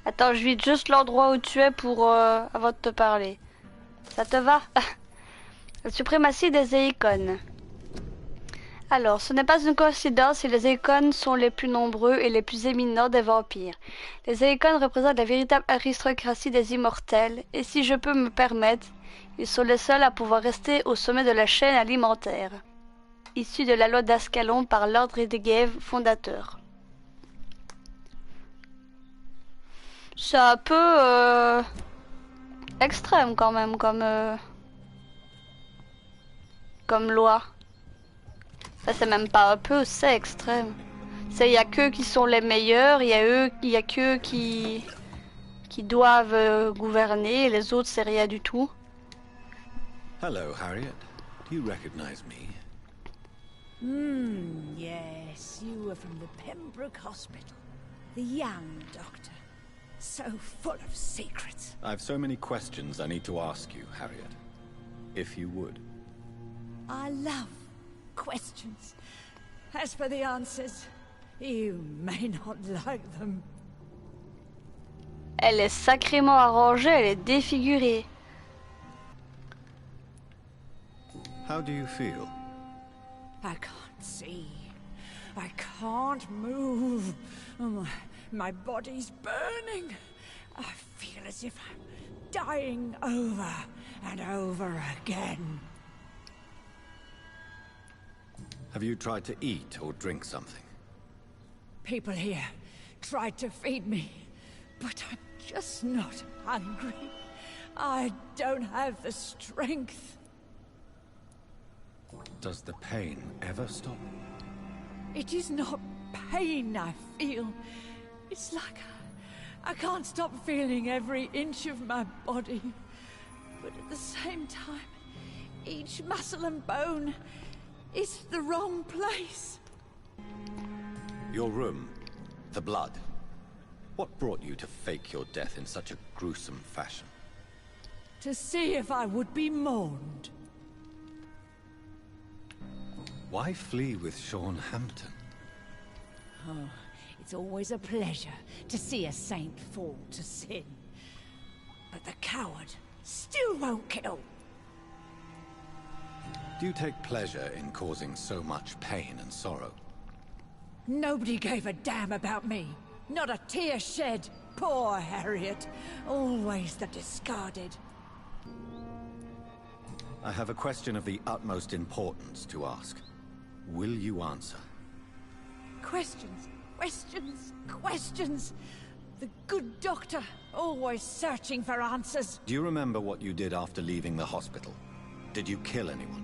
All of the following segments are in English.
Attends, je vide juste l'endroit où tu es pour avant de te parler. Ça te va? La suprématie des éicones. Alors, ce n'est pas une coïncidence si les éicones sont les plus nombreux et les plus éminents des vampires. Les éicones représentent la véritable aristocratie des immortels, et si je peux me permettre, ils sont les seuls à pouvoir rester au sommet de la chaîne alimentaire, issue de la loi d'Ascalon par l'ordre des Guèves fondateur. C'est un peu extrême quand même comme loi. Ça c'est même pas un peu, c'est extrême. C'est y a qu'eux qui sont les meilleurs, il y a qu'eux qui doivent gouverner, et les autres c'est rien du tout. Hello, Harriet. Do you recognize me? Yes, you were from the Pembroke Hospital. The young doctor. So full of secrets. I've so many questions I need to ask you, Harriet. If you would. I love questions. As for the answers, you may not like them. Elle est sacrément arrangée, elle est défigurée. How do you feel? I can't see. I can't move. My body's burning. I feel as if I'm dying over and over again. Have you tried to eat or drink something? People here tried to feed me, but I'm just not hungry. I don't have the strength. Does the pain ever stop? It is not pain I feel. It's like I can't stop feeling every inch of my body. But at the same time, each muscle and bone is the wrong place. Your room, the blood. What brought you to fake your death in such a gruesome fashion? To see if I would be mourned. Why flee with Sean Hampton? Oh, it's always a pleasure to see a saint fall to sin. But the coward still won't kill. Do you take pleasure in causing so much pain and sorrow? Nobody gave a damn about me. Not a tear shed. Poor Harriet. Always the discarded. I have a question of the utmost importance to ask. Will you answer? Questions, questions, questions. The good doctor, always searching for answers. Do you remember what you did after leaving the hospital? Did you kill anyone?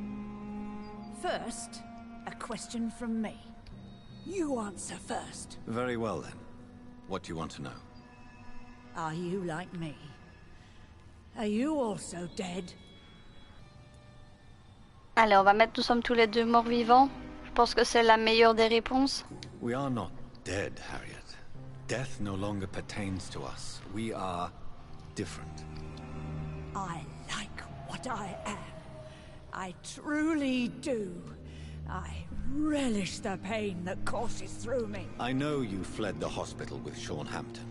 First, a question from me. You answer first. Very well then. What do you want to know? Are you like me? Are you also dead? Allez, on va mettre nous sommes tous les deux morts vivants. Je pense que c'est la meilleure des réponses. We are not dead, Harriet. Death no longer pertains to us. We are different. I like what I am. I truly do. I relish the pain that courses through me. I know you fled the hospital with Sean Hampton.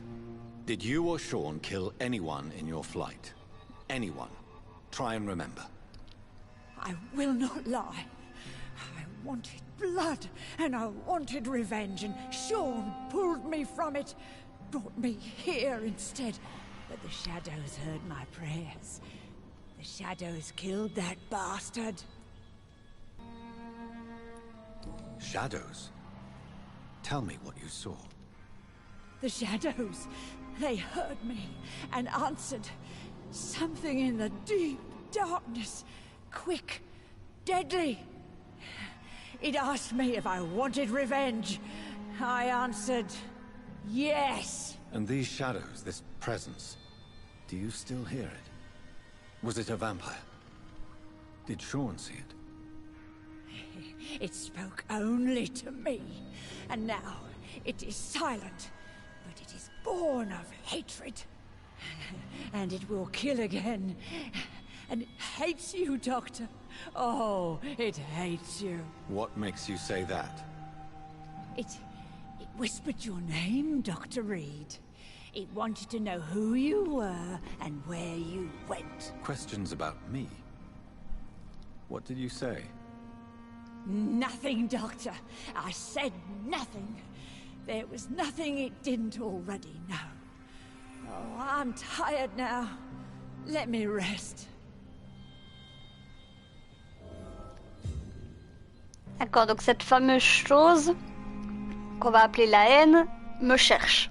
Did you or Sean kill anyone in your flight? Anyone? Try and remember. I will not lie. I wanted blood, and I wanted revenge, and Sean pulled me from it, brought me here instead. But the shadows heard my prayers. The shadows killed that bastard. Shadows? Tell me what you saw. The shadows, they heard me and answered. Something in the deep darkness, quick, deadly. It asked me if I wanted revenge. I answered, yes. And these shadows, this presence, do you still hear it? Was it a vampire? Did Sean see it? It spoke only to me. And now, It is silent, but it is born of hatred. And it will kill again. And it hates you, Doctor. Oh, it hates you. What makes you say that? It whispered your name, Dr. Reed. It wanted to know who you were and where you went. Questions about me? What did you say? Nothing, Doctor. I said nothing. There was nothing it didn't already know. Oh, I'm tired now. Let me rest. D'accord, donc cette fameuse chose qu'on va appeler la haine me cherche.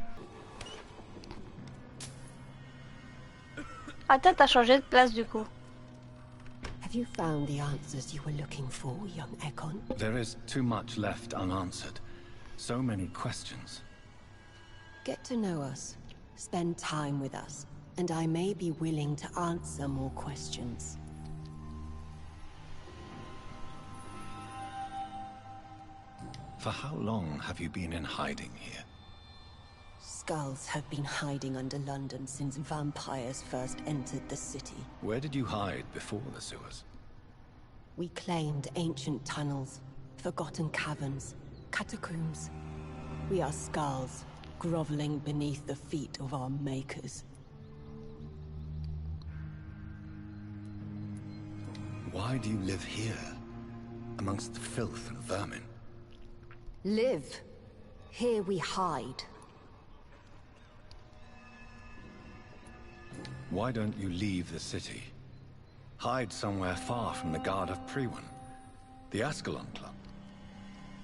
Attends, t'as changé de place du coup. Have you found the answers you were looking for, young Ekon? There is too much left unanswered. So many questions. Get to know us. Spend time with us. And I may be willing to answer more questions. For how long have you been in hiding here? Skulls have been hiding under London since vampires first entered the city. Where did you hide before the sewers? We claimed ancient tunnels, forgotten caverns, catacombs. We are skulls, groveling beneath the feet of our makers. Why do you live here, amongst the filth and vermin? Live. Here we hide. Why don't you leave the city? Hide somewhere far from the Guard of Priwen, the Ascalon Club.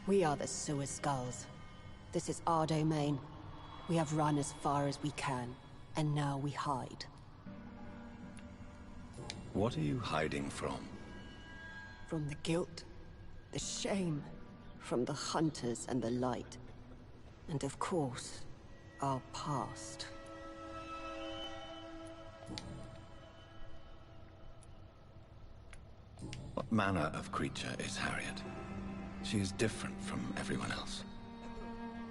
We are the sewer skulls. This is our domain. We have run as far as we can, and now we hide. What are you hiding from? From the guilt, the shame, from the hunters and the light. And of course, our past. What manner of creature is Harriet? She is different from everyone else.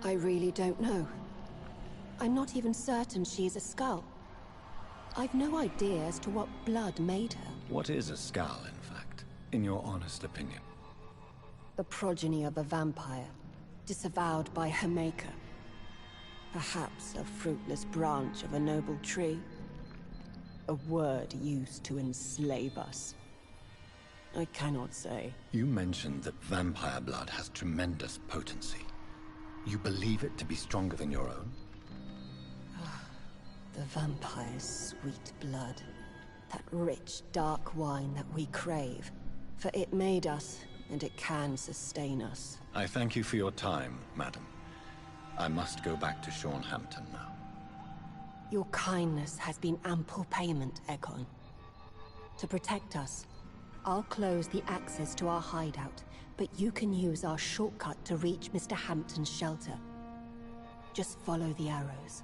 I really don't know. I'm not even certain she is a skull. I've no idea as to what blood made her. What is a skull, in fact, in your honest opinion? The progeny of a vampire, disavowed by her maker. Perhaps a fruitless branch of a noble tree. A word used to enslave us. I cannot say. You mentioned that vampire blood has tremendous potency. You believe it to be stronger than your own? The vampire's sweet blood. That rich, dark wine that we crave. For it made us, and it can sustain us. I thank you for your time, madam. I must go back to Hampton now. Your kindness has been ample payment, Ekon. To protect us, I'll close the access to our hideout, but you can use our shortcut to reach Mr. Hampton's shelter. Just follow the arrows.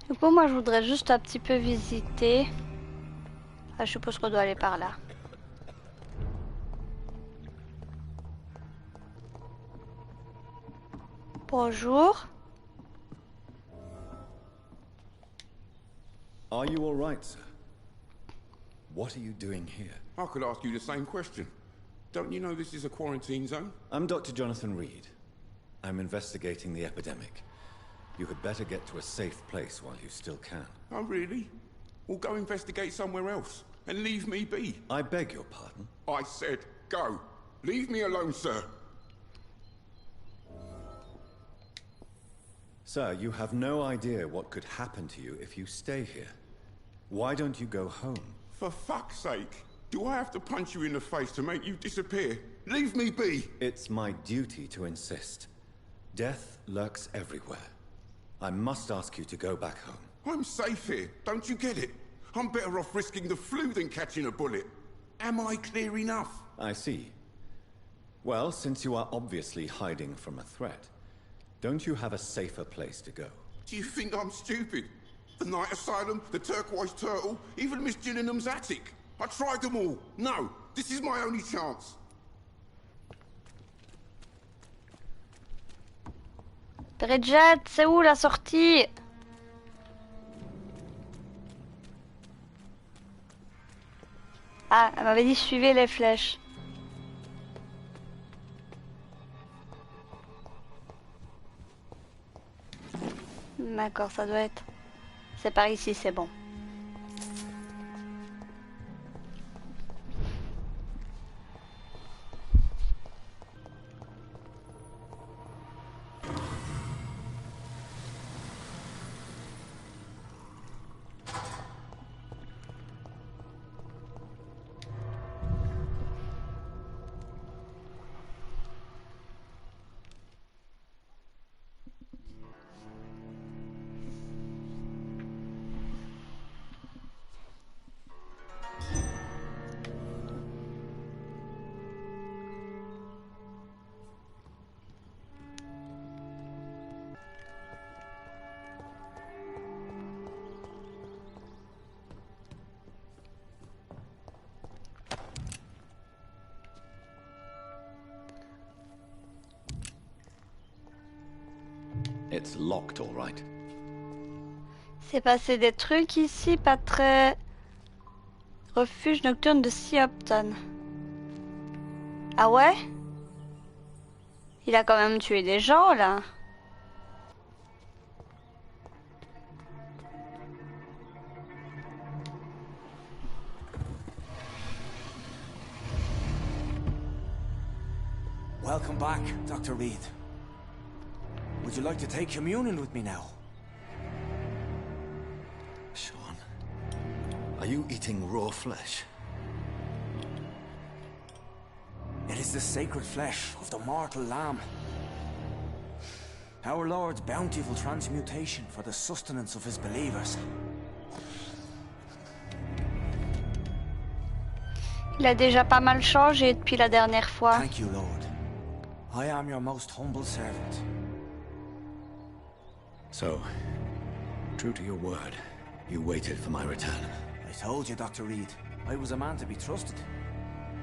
Du coup, moi je voudrais juste un petit peu visiter. Ah, je suppose qu'on doit aller par là. Bonjour. Are you all right, sir? What are you doing here? I could ask you the same question. Don't you know this is a quarantine zone? I'm Dr. Jonathan Reed. I'm investigating the epidemic. You had better get to a safe place while you still can. Oh, really? Well, go investigate somewhere else and leave me be. I beg your pardon? I said go. Leave me alone, sir. Sir, you have no idea what could happen to you if you stay here. Why don't you go home? For fuck's sake. Do I have to punch you in the face to make you disappear? Leave me be! It's my duty to insist. Death lurks everywhere. I must ask you to go back home. I'm safe here, don't you get it? I'm better off risking the flu than catching a bullet. Am I clear enough? I see. Well, since you are obviously hiding from a threat, don't you have a safer place to go? Do you think I'm stupid? The Night Asylum, the Turquoise Turtle, even Miss Gillingham's attic. I tried them all. No, this is my only chance. Bridget, c'est où la sortie? Ah, elle m'avait dit suivez les flèches. D'accord, ça doit être... C'est par ici, c'est bon. It's locked, all right. C'est passé des trucs ici, pas très... Refuge nocturne de Seopton. Ah ouais? Il a quand même tué des gens, là. Welcome back, Dr. Reed. Would you like to take communion with me now? Sean, are you eating raw flesh? It is the sacred flesh of the mortal lamb. Our Lord's bountiful transmutation for the sustenance of his believers. Il a déjà pas mal changé depuis la dernière fois. Thank you, Lord. I am your most humble servant. So, true to your word, you waited for my return. I told you, Dr. Reed, I was a man to be trusted.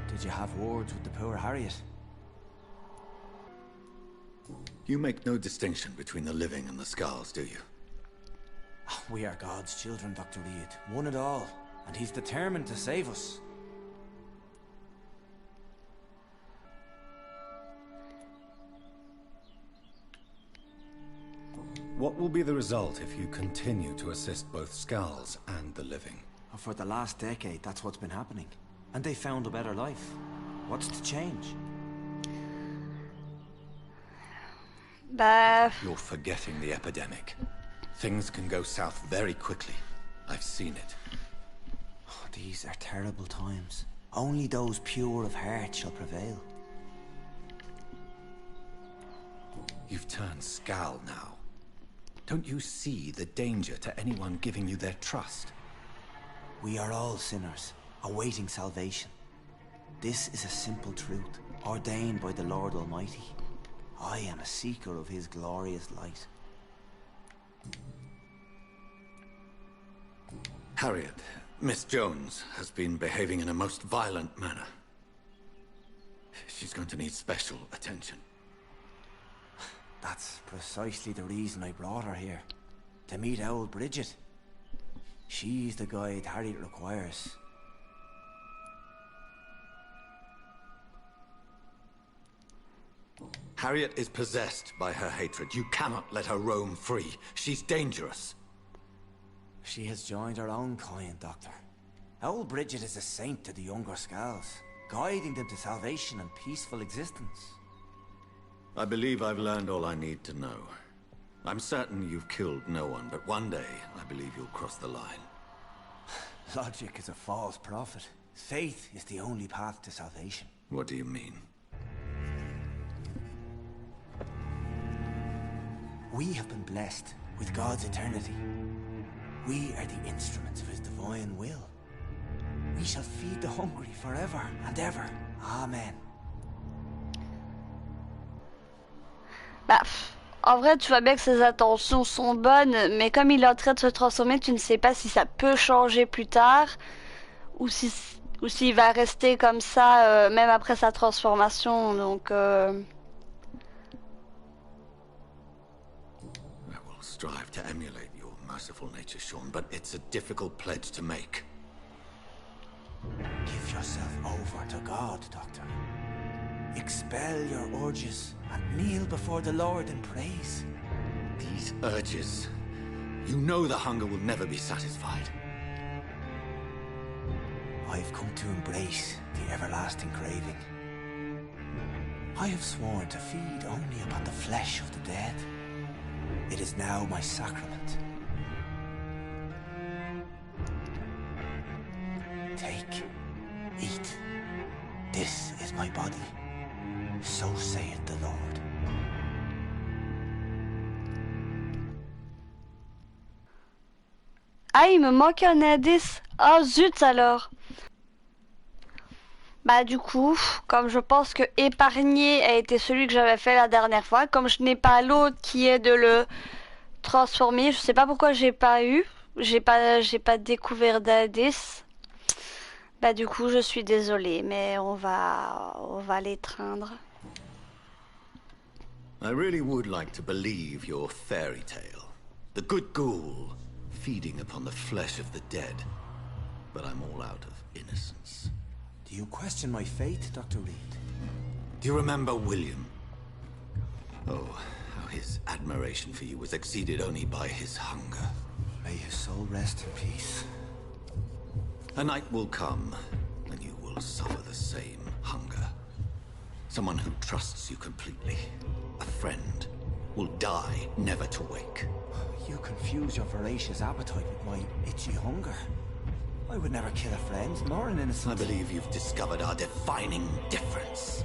Did you have words with the poor Harriet? You make no distinction between the living and the skulls, do you? We are God's children, Dr. Reed, one and all, and he's determined to save us. What will be the result if you continue to assist both skulls and the living? For the last decade, that's what's been happening. And they found a better life. What's to change? Bah... You're forgetting the epidemic. Things can go south very quickly. I've seen it. Oh, these are terrible times. Only those pure of heart shall prevail. You've turned Skal now. Don't you see the danger to anyone giving you their trust? We are all sinners, awaiting salvation. This is a simple truth, ordained by the Lord Almighty. I am a seeker of his glorious light. Harriet, Miss Jones, has been behaving in a most violent manner. She's going to need special attention. That's precisely the reason I brought her here. To meet old Bridget. She's the guide Harriet requires. Harriet is possessed by her hatred. You cannot let her roam free. She's dangerous. She has joined her own kind, Doctor. Old Bridget is a saint to the younger Skals, guiding them to salvation and peaceful existence. I believe I've learned all I need to know. I'm certain you've killed no one, but one day, I believe you'll cross the line. Logic is a false prophet. Faith is the only path to salvation. What do you mean? We have been blessed with God's eternity. We are the instruments of his divine will. We shall feed the hungry forever and ever. Amen. Bah, en vrai, tu vois bien que ses intentions sont bonnes, mais comme il est en train de se transformer, tu ne sais pas si ça peut changer plus tard, ou s'il va rester comme ça, même après sa transformation, donc... strive to emulate your merciful nature, Sean, but it's a difficult pledge to make. Give yourself over to God, Doctor. Expel your urges and kneel before the Lord in praise. These urges... You know the hunger will never be satisfied. I've come to embrace the everlasting craving. I have sworn to feed only upon the flesh of the dead. It is now my sacrament. Take, eat. This is my body. So saith the Lord. Ah, il me manque un indice. Oh zut alors. Bah du coup, comme je pense que épargner a été celui que j'avais fait la dernière fois, comme je n'ai pas l'autre qui est de le transformer, je sais pas pourquoi j'ai pas découvert d'indice. Bah du coup, je suis désolée, mais on va l'étreindre. I really would like to believe your fairy tale. The good ghoul feeding upon the flesh of the dead. But I'm all out of innocence. Do you question my faith, Dr. Reed? Do you remember William? Oh, how his admiration for you was exceeded only by his hunger. May his soul rest in peace. A night will come when you will suffer the same hunger. Someone who trusts you completely, a friend, will die never to wake. You confuse your voracious appetite with my itchy hunger. I would never kill a friend, nor an innocent. I believe you've discovered our defining difference.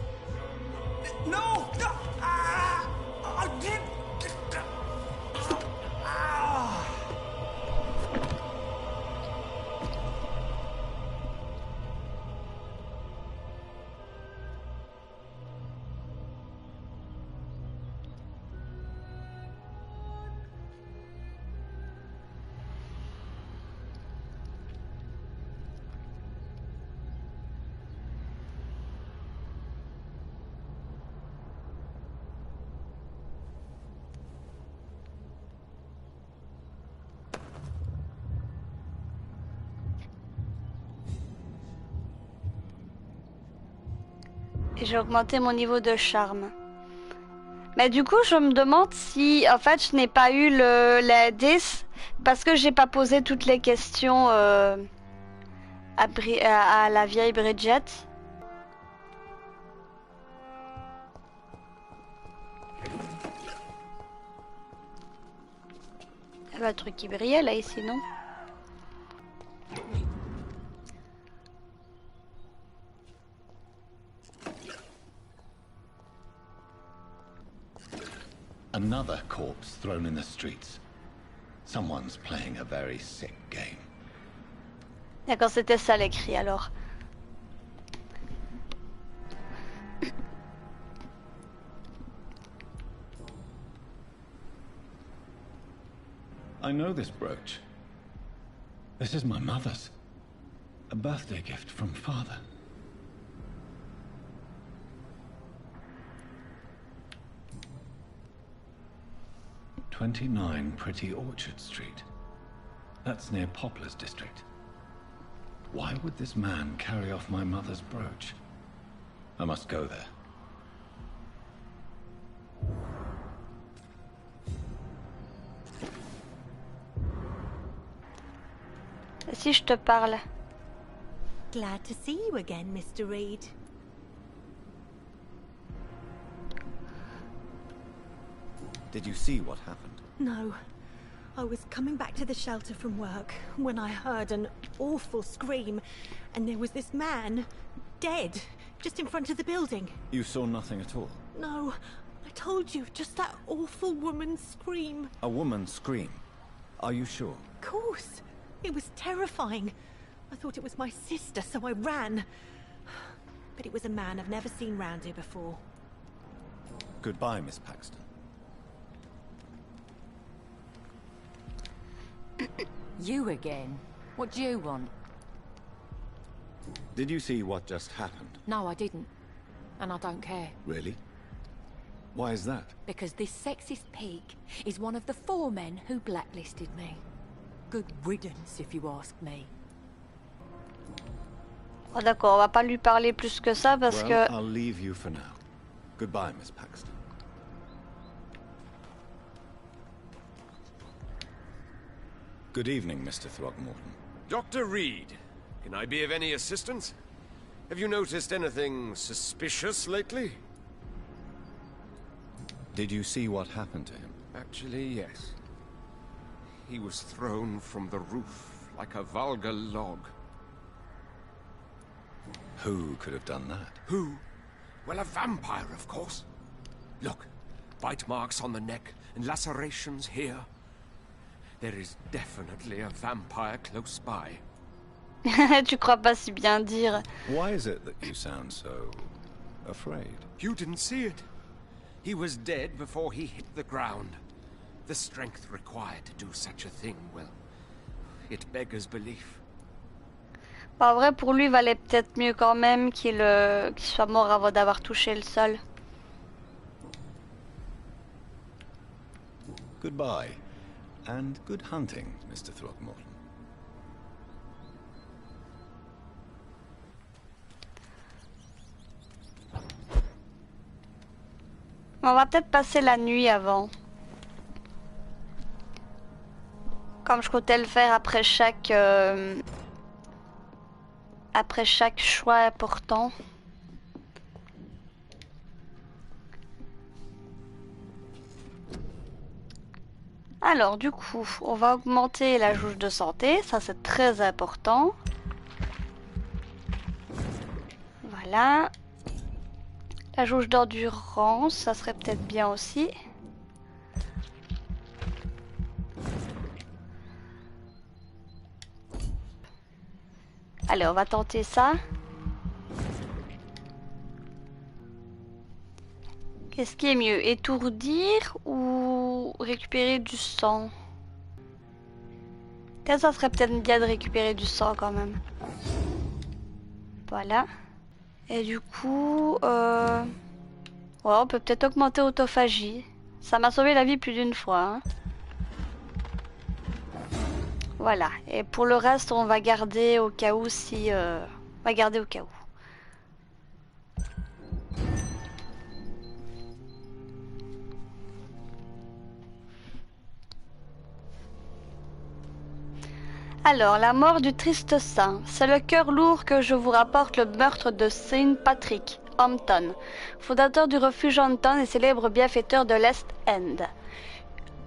No! No! Ah! I did... Ah! Et j'ai augmenté mon niveau de charme. Mais du coup, je me demande si, en fait, je n'ai pas eu l'indice parce que j'ai pas posé toutes les questions à la vieille Bridget. Il y avait un truc qui brillait là ici, non? Another corpse thrown in the streets. Someone's playing a very sick game. D'accord, c'était ça l'écrit alors. I know this brooch. This is my mother's. A birthday gift from father. "29 Pretty Orchard Street. That's near Poplar's district. Why would this man carry off my mother's brooch? I must go there." Si je te parle. Glad to see you again, Mr. Reed. Did you see what happened? No. I was coming back to the shelter from work when I heard an awful scream, and there was this man, dead, just in front of the building. You saw nothing at all? No, I told you, just that awful woman's scream. A woman scream? Are you sure? Of course. It was terrifying. I thought it was my sister, so I ran. But it was a man I've never seen round here before. Goodbye, Miss Paxton. You again? What do you want? Did you see what just happened? No, I didn't. And I don't care. Really? Why is that? Because this sexist pig is one of the 4 men who blacklisted me. Good riddance, if you ask me. Oh, d'accord, on va pas lui parler plus que ça parce Well, que... I'll leave you for now. Goodbye, Miss Paxton. Good evening, Mr. Throckmorton. Dr. Reed, can I be of any assistance? Have you noticed anything suspicious lately? Did you see what happened to him? Actually, yes. He was thrown from the roof like a vulgar log. Who could have done that? Who? Well, a vampire, of course. Look, bite marks on the neck and lacerations here. There is definitely a vampire close by. Tu crois pas si bien dire. Why is it that you sound so... afraid? You didn't see it. He was dead before he hit the ground. The strength required to do such a thing, well, it beggars belief. Bah, en vrai, pour lui, il valait peut-être mieux quand même qu'il soit mort avant d'avoir touché le sol. Goodbye, and good hunting, Mr. Throckmorton. On va peut-être passer la nuit avant. Comme je comptais le faire après chaque choix important. Alors du coup, on va augmenter la jauge de santé, ça c'est très important. Voilà. La jauge d'endurance, ça serait peut-être bien aussi. Allez, on va tenter ça. Qu'est-ce qui est mieux, étourdir ou récupérer du sang? Ça serait peut-être bien de récupérer du sang quand même. Voilà. Et du coup, ouais, on peut peut-être augmenter autophagie. Ça m'a sauvé la vie plus d'une fois. Hein. Voilà. Et pour le reste, on va garder au cas où si... on va garder au cas où. Alors, la mort du triste saint. C'est le cœur lourd que je vous rapporte le meurtre de Saint Patrick Hampton, fondateur du refuge Hampton et célèbre bienfaiteur de l'Est End.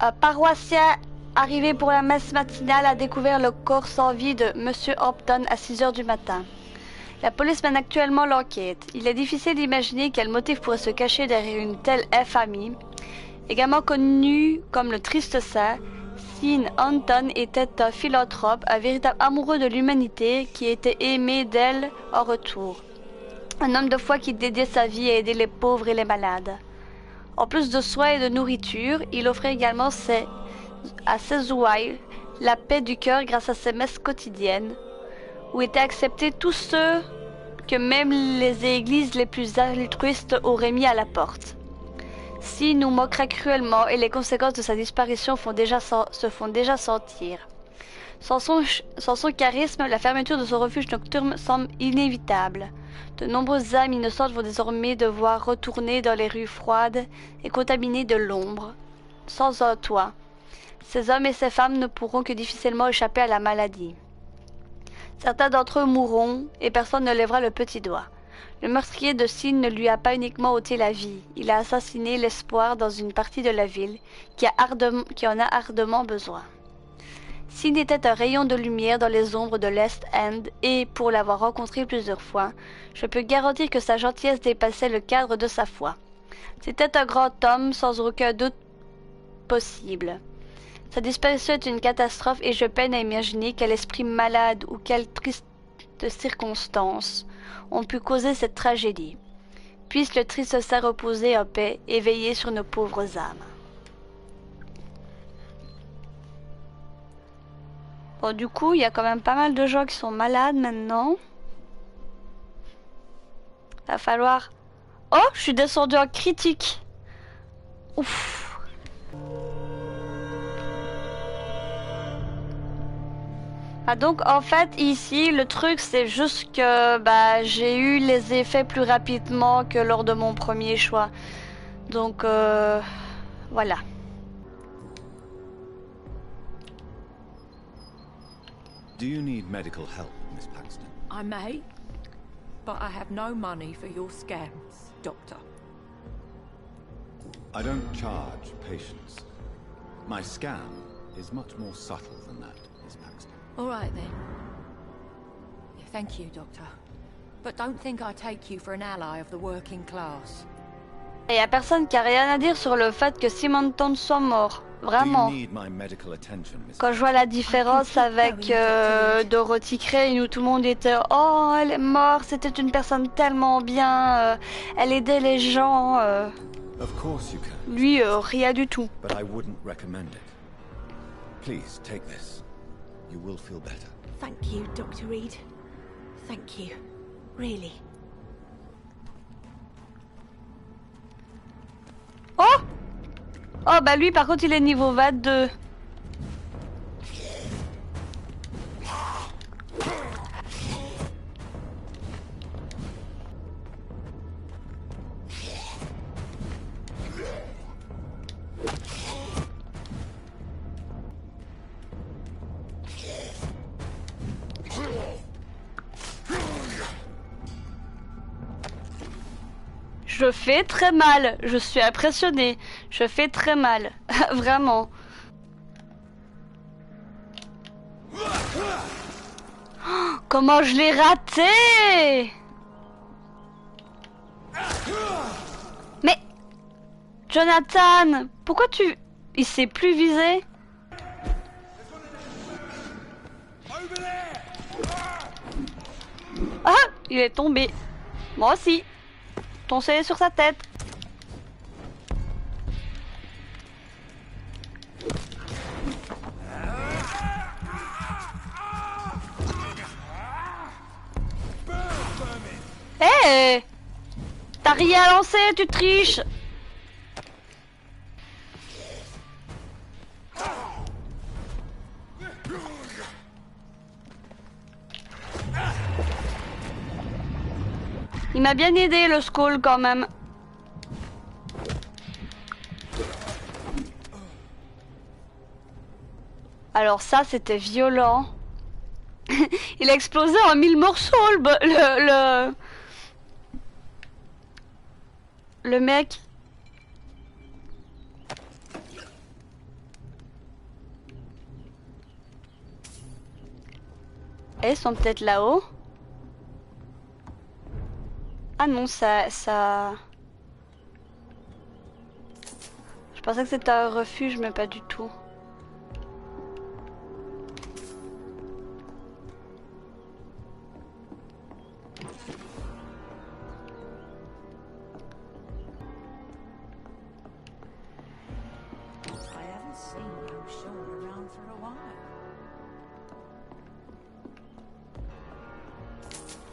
Un paroissien arrivé pour la messe matinale a découvert le corps sans vie de Monsieur Hampton à 6 h du matin. La police mène actuellement l'enquête. Il est difficile d'imaginer quel motif pourrait se cacher derrière une telle infamie. Également connu comme le triste saint, Sean Hampton était un philanthrope, un véritable amoureux de l'humanité qui était aimé d'elle en retour. Un homme de foi qui dédiait sa vie à aider les pauvres et les malades. En plus de soins et de nourriture, il offrait également à ses ouailles la paix du cœur grâce à ses messes quotidiennes, où étaient acceptés tous ceux que même les églises les plus altruistes auraient mis à la porte. Si nous moquera cruellement et les conséquences de sa disparition se font déjà sentir. Sans son charisme, la fermeture de son refuge nocturne semble inévitable. De nombreuses âmes innocentes vont désormais devoir retourner dans les rues froides et contaminées de l'ombre, sans un toit. Ces hommes et ces femmes ne pourront que difficilement échapper à la maladie. Certains d'entre eux mourront et personne ne lèvera le petit doigt. Le meurtrier de Sean ne lui a pas uniquement ôté la vie, il a assassiné l'espoir dans une partie de la ville qui en a ardemment besoin. Sean était un rayon de lumière dans les ombres de l'Est End et, pour l'avoir rencontré plusieurs fois, je peux garantir que sa gentillesse dépassait le cadre de sa foi. C'était un grand homme sans aucun doute possible. Sa disparition est une catastrophe et je peine à imaginer quel esprit malade ou quelle triste circonstances ont pu causer cette tragédie. Puisse le triste saint reposer en paix et veiller sur nos pauvres âmes. Bon, du coup, il y a quand même pas mal de gens qui sont malades maintenant. Va falloir... Oh, je suis descendue en critique. Ouf. Ah donc en fait ici le truc c'est juste que bah, j'ai eu les effets plus rapidement que lors de mon premier choix. Donc voilà. Do you need medical help, Miss Paxton? I may, but I have no money for your scams, Doctor. I don't charge patients. My scam is much more subtle than that, Miss Paxton. All right then. Yeah, thank you, Doctor. But don't think I take you for an ally of the working class. Il y a personne qui a rien à dire sur le fait que Simonton soit mort. Vraiment. Do you need my medical attention, Miss Quand je vois la différence avec Dorothy Crane où tout le monde était « Oh, elle est morte, c'était une personne tellement bien, elle aidait les gens. Of course you can. Lui, rien du tout. But I wouldn't recommend it. Please, take this. You will feel better. Thank you, Dr. Reed. Thank you. Really. Oh! Oh, bah lui, par contre, il est niveau 22. Je fais très mal, je suis impressionnée. Je fais très mal, vraiment. Oh, comment je l'ai raté! Mais Jonathan, pourquoi tu... Il s'est plus visé? Ah, il est tombé. Moi aussi. Toncé sur sa tête. Hé hey, t'as rien lancé, tu triches. Il m'a bien aidé le Skull quand même. Alors ça c'était violent. Il a explosé en 1000 morceaux le mec. Et ils sont peut-être là-haut. Ah non, ça... Je pensais que c'était un refuge, mais pas du tout.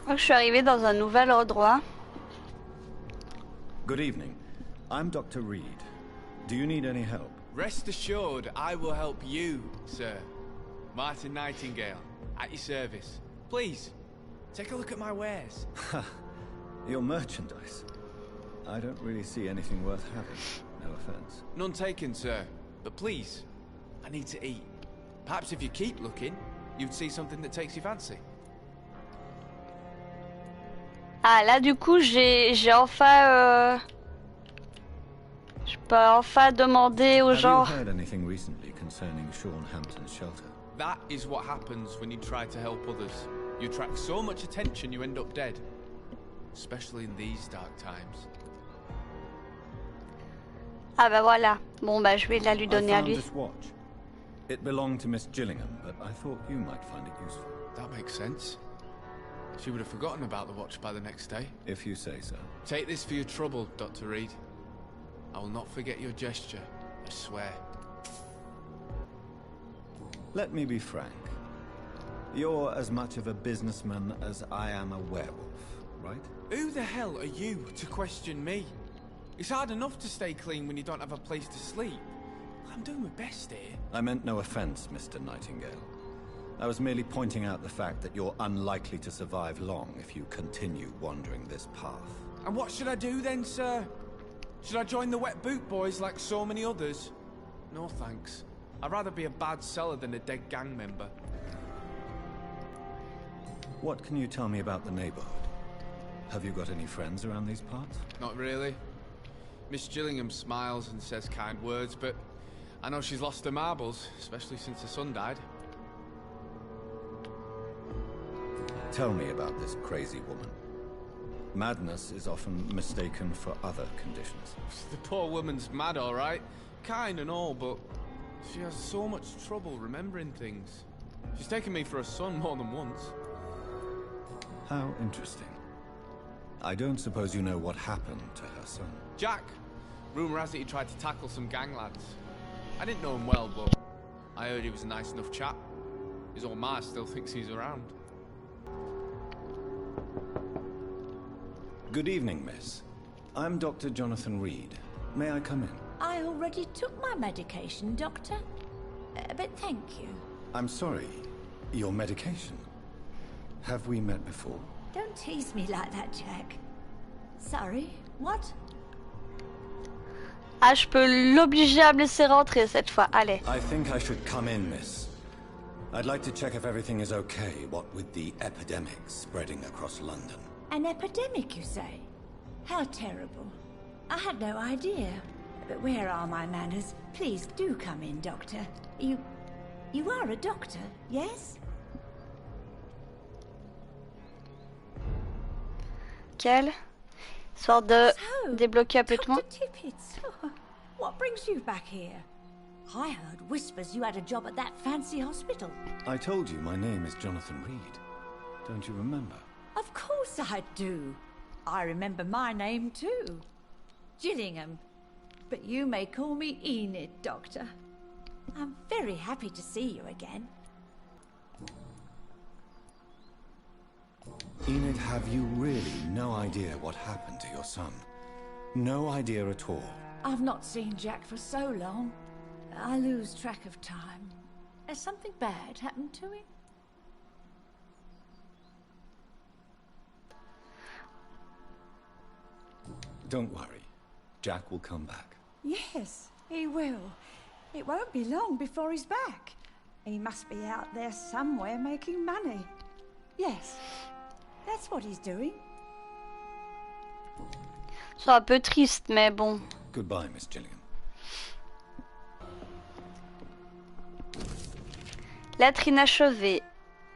Je suis arrivée dans un nouvel endroit. Good evening. I'm Dr. Reed. Do you need any help? Rest assured, I will help you, sir. Martin Nightingale, at your service. Please, take a look at my wares. Your merchandise. I don't really see anything worth having. No offense. None taken, sir. But please, I need to eat. Perhaps if you keep looking, you'd see something that takes your fancy. Ah là du coup j'ai enfin je peux enfin demander aux gens. Have you heard anything recently concerning Sean Hampton's shelter? That is what happens when you try to help others. You attract so much attention you end up dead. Especially in these dark times. Ah bah voilà. Bon bah je vais la lui donner à lui. This watch. It belonged to Miss Gillingham, but I thought you might find it useful. That makes sense. She would have forgotten about the watch by the next day. If you say so. Take this for your trouble, Dr. Reed. I will not forget your gesture, I swear. Let me be frank. You're as much of a businessman as I am a werewolf, right? Who the hell are you to question me? It's hard enough to stay clean when you don't have a place to sleep. I'm doing my best here. I meant no offense, Mr. Nightingale. I was merely pointing out the fact that you're unlikely to survive long if you continue wandering this path. And what should I do then, sir? Should I join the Wet Boot Boys like so many others? No thanks. I'd rather be a bad seller than a dead gang member. What can you tell me about the neighborhood? Have you got any friends around these parts? Not really. Miss Gillingham smiles and says kind words, but I know she's lost her marbles, especially since her son died. Tell me about this crazy woman. Madness is often mistaken for other conditions. The poor woman's mad, all right. Kind and all, but she has so much trouble remembering things. She's taken me for a son more than once. How interesting. I don't suppose you know what happened to her son. Jack. Rumour has it he tried to tackle some gang lads. I didn't know him well, but I heard he was a nice enough chap. His old ma still thinks he's around. Good evening, miss. I'm Dr. Jonathan Reed. May I come in? I already took my medication, Doctor. But thank you. I'm sorry. Your medication? Have we met before? Don't tease me like that, Jack. Sorry, what? Ah, je peux l'obliger à me laisser rentrer cette fois. Allez. I think I should come in, miss. I'd like to check if everything is okay, what with the epidemic spreading across London. An epidemic, you say? How terrible. I had no idea. But where are my manners? Please do come in, Doctor. You are a doctor, yes? Quelle histoire de débloquer un peu tout le monde. Dr. Tippett, what brings you back here? I heard whispers you had a job at that fancy hospital. I told you my name is Jonathan Reed. Don't you remember? Of course I do. I remember my name too. Gillingham. But you may call me Enid, Doctor. I'm very happy to see you again. Enid, have you really no idea what happened to your son? No idea at all? I've not seen Jack for so long. I lose track of time. Has something bad happened to him? Don't worry. Jack will come back. Yes, he will. It won't be long before he's back. He must be out there somewhere making money. Yes, that's what he's doing. C'est un peu triste, mais bon. Goodbye, Miss Gillingham. Lettre inachevée.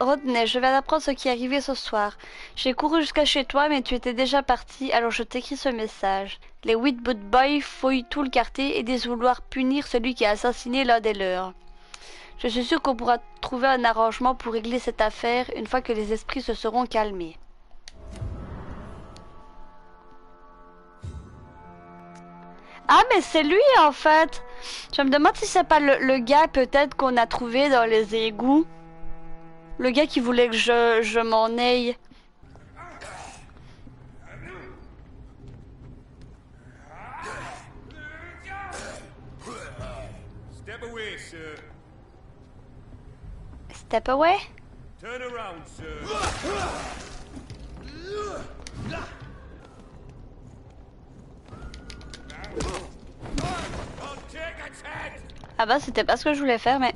Rodney, je viens d'apprendre ce qui est arrivé ce soir. J'ai couru jusqu'à chez toi, mais tu étais déjà parti, alors je t'écris ce message. Les Whitboot Boys fouillent tout le quartier et disent vouloir punir celui qui a assassiné l'un des leurs. Je suis sûr qu'on pourra trouver un arrangement pour régler cette affaire une fois que les esprits se seront calmés. Ah, mais c'est lui en fait. Je me demande si c'est pas le gars peut-être qu'on a trouvé dans les égouts. Le gars qui voulait que je m'en aille. Step away, sir. Step away? Turn around, sir. Ah bah c'était pas ce que je voulais faire, mais...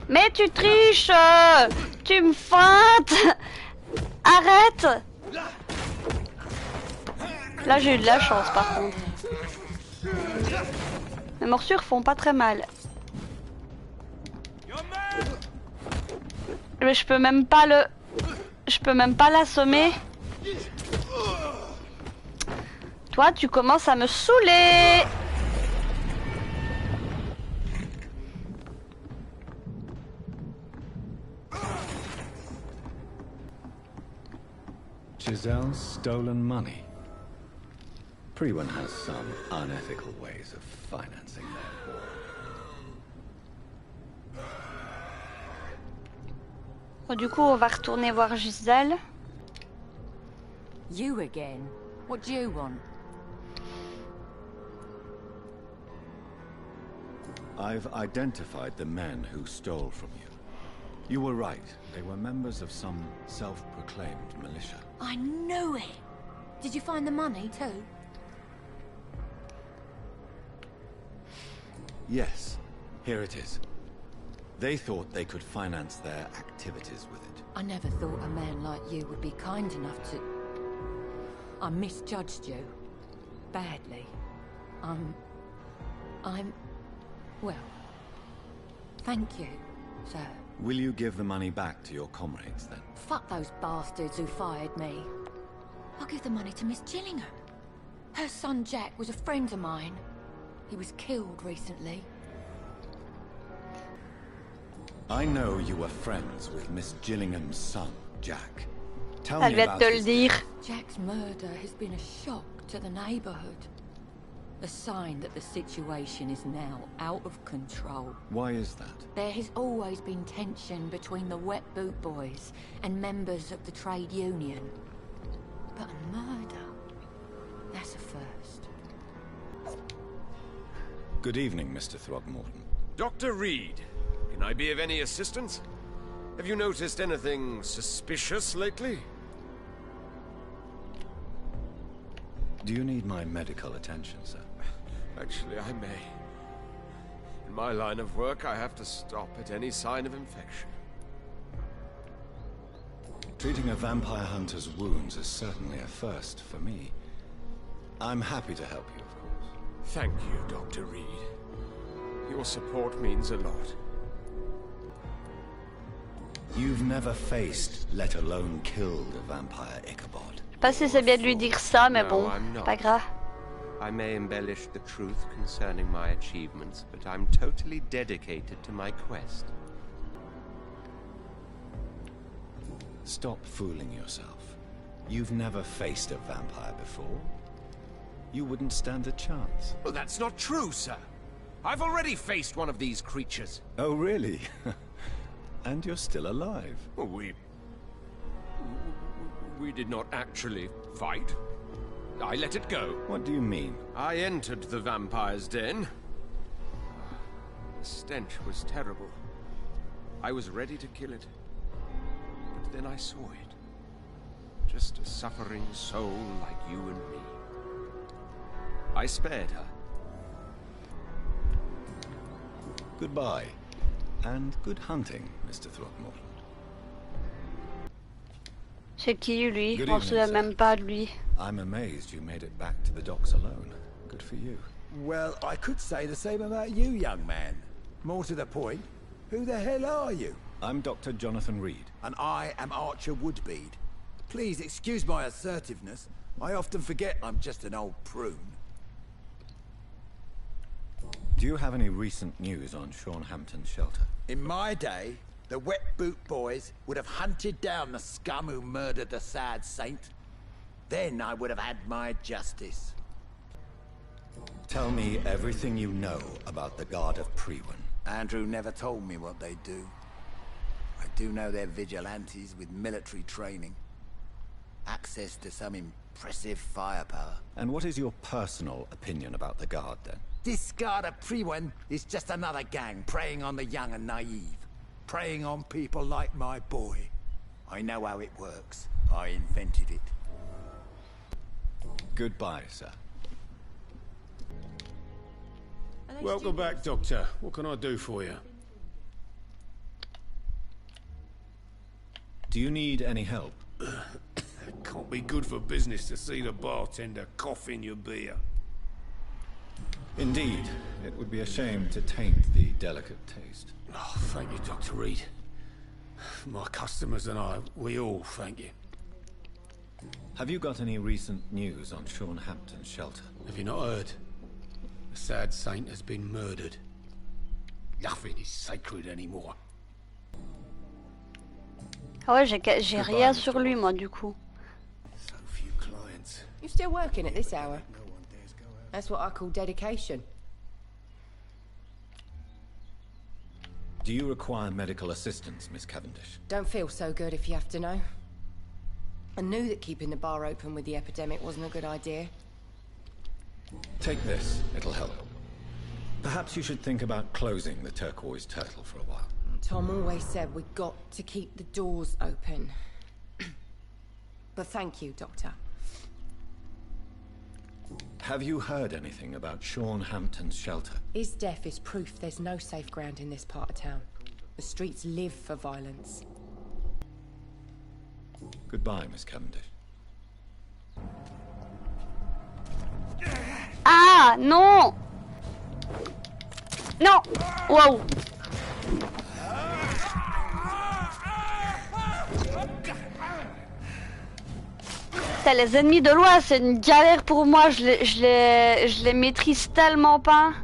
Mais tu triches, tu me feintes. Arrête. Là j'ai eu de la chance par contre. Les morsures font pas très mal. Mais je peux même pas le... Je peux même pas l'assommer. Toi tu commences à me saouler. Giselle's stolen money. Everyone has some unethical ways of financing their war. Bon, du coup, on va retourner voir Gisèle. You again? What do you want? I've identified the men who stole from you. You were right. They were members of some self-proclaimed militia. I knew it! Did you find the money, too? Yes, here it is. They thought they could finance their activities with it. I never thought a man like you would be kind enough to... I misjudged you. Badly. Well, thank you, sir. Will you give the money back to your comrades, then? Fuck those bastards who fired me. I'll give the money to Miss Gillingham. Her son Jack was a friend of mine. He was killed recently. I know you were friends with Miss Gillingham's son, Jack. Tell Elle me vient about de te le his... dire. Jack's murder has been a shock to the neighborhood. A sign that the situation is now out of control. Why is that? There has always been tension between the Wet Boot Boys and members of the trade union. But a murder? That's a first. Good evening, Mr. Throgmorton. Dr. Reed, can I be of any assistance? Have you noticed anything suspicious lately? Do you need my medical attention, sir? Actually, I may. In my line of work, I have to stop at any sign of infection. Treating a vampire hunter's wounds is certainly a first for me. I'm happy to help you, of course. Thank you, Dr. Reed. Your support means a lot. You've never faced, let alone killed, a vampire Ichabod. Je sais pas si c'est bien de lui dire ça, mais bon, pas grave. I may embellish the truth concerning my achievements, but I'm totally dedicated to my quest. Stop fooling yourself. You've never faced a vampire before. You wouldn't stand a chance. Well, that's not true, sir. I've already faced one of these creatures. Oh, really? And you're still alive. Well, we did not actually fight. I let it go. What do you mean? I entered the vampire's den. The stench was terrible. I was ready to kill it. But then I saw it. Just a suffering soul like you and me. I spared her. Goodbye. And good hunting, Mr. Throgmorton. C'est qui lui? Good On se souvient evening, même pas de lui. I'm amazed you made it back to the docks alone. Good for you. Well, I could say the same about you, young man. More to the point, who the hell are you? I'm Dr. Jonathan Reed. And I am Archer Woodbead. Please excuse my assertiveness. I often forget I'm just an old prune. Do you have any recent news on Hampton's shelter? In my day, the Wet Boot Boys would have hunted down the scum who murdered the sad saint. Then I would have had my justice. Tell me everything you know about the Guard of Priwen. Andrew never told me what they do. I do know they're vigilantes with military training. Access to some impressive firepower. And what is your personal opinion about the Guard, then? This Guard of Priwen is just another gang preying on the young and naive. Preying on people like my boy. I know how it works. I invented it. Goodbye, sir. Welcome back, Doctor. What can I do for you? Do you need any help? It can't be good for business to see the bartender cough in your beer. Indeed. It would be a shame to taint the delicate taste. Oh, thank you, Dr. Reed. My customers and I, we all thank you. Have you got any recent news on Hampton's shelter? Have you not heard? The sad saint has been murdered. Nothing is sacred anymore. Ah ouais, j'ai rien sur lui, moi, du coup. So few clients. You still working at this hour? That's what I call dedication. Do you require medical assistance, Miss Cavendish? Don't feel so good if you have to know. I knew that keeping the bar open with the epidemic wasn't a good idea. Take this, it'll help. Perhaps you should think about closing the Turquoise Turtle for a while. Tom always said we got to keep the doors open. But thank you, Doctor. Have you heard anything about Sean Hampton's shelter? His death is proof there's no safe ground in this part of town. The streets live for violence. Goodbye, Miss Cavendish. Ah, non! Non! Wow! Putain, les ennemis de loin, c'est une galère pour moi, je les maîtrise tellement pas.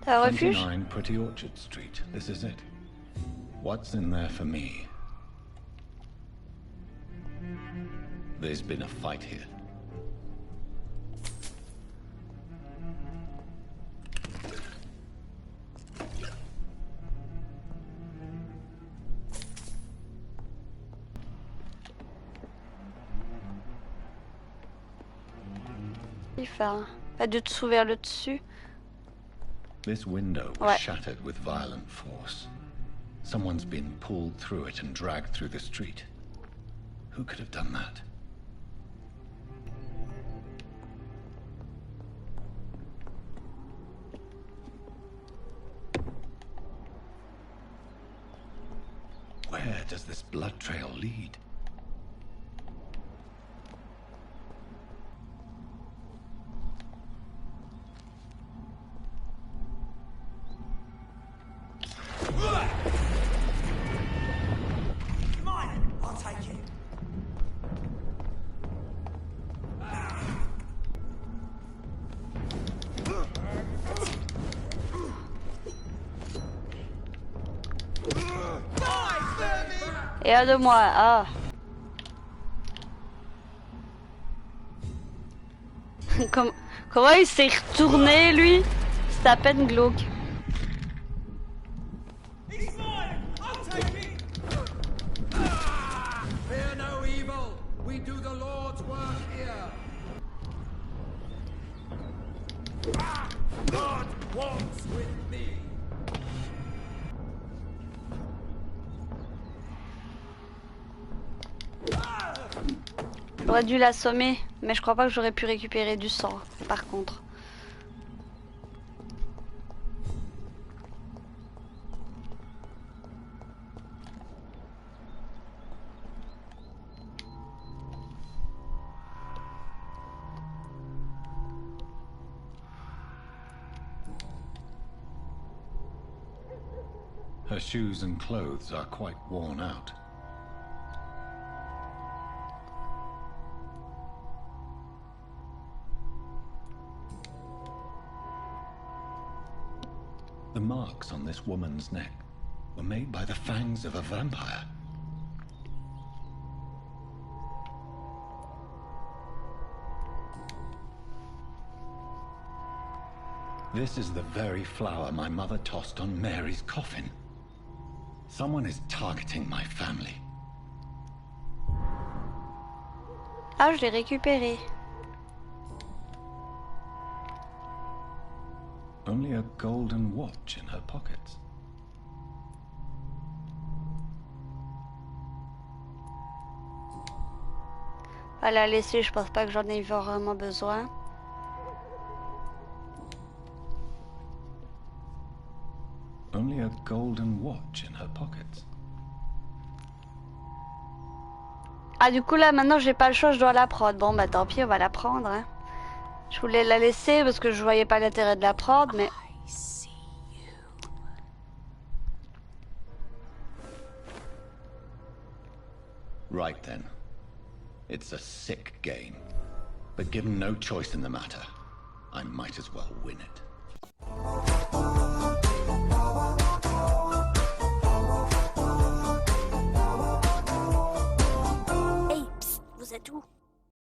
T'as un refuge? 29 Pretty Orchard Street, this is it. What's in there for me? There's been a fight here. Pas dû te s'ouvrir le dessus. This window was shattered with violent force. Someone's been pulled through it and dragged through the street. Who could have done that? Where does this blood trail lead? Et un de moi, ah. Comment il s'est retourné lui? C'est à peine glauque. J'aurais dû l'assommer, mais je crois pas que j'aurais pu récupérer du sang, par contre. Her shoes and clothes are quite worn out. The marks on this woman's neck were made by the fangs of a vampire. This is the very flower my mother tossed on Mary's coffin. Someone is targeting my family. Ah, je l'ai récupéré. Only a golden watch in her pockets. À la laisser, je pense pas que j'en ai vraiment besoin. Only a golden watch in her pockets. Ah, du coup là maintenant j'ai pas le choix, je dois la prendre. Bon bah tant pis, on va la prendre, hein. Je voulais la laisser parce que je voyais pas l'intérêt de la prendre, mais... Right then. It's a sick game. But given no choice in the matter, I might as well win it. Hey, psst, vous êtes où?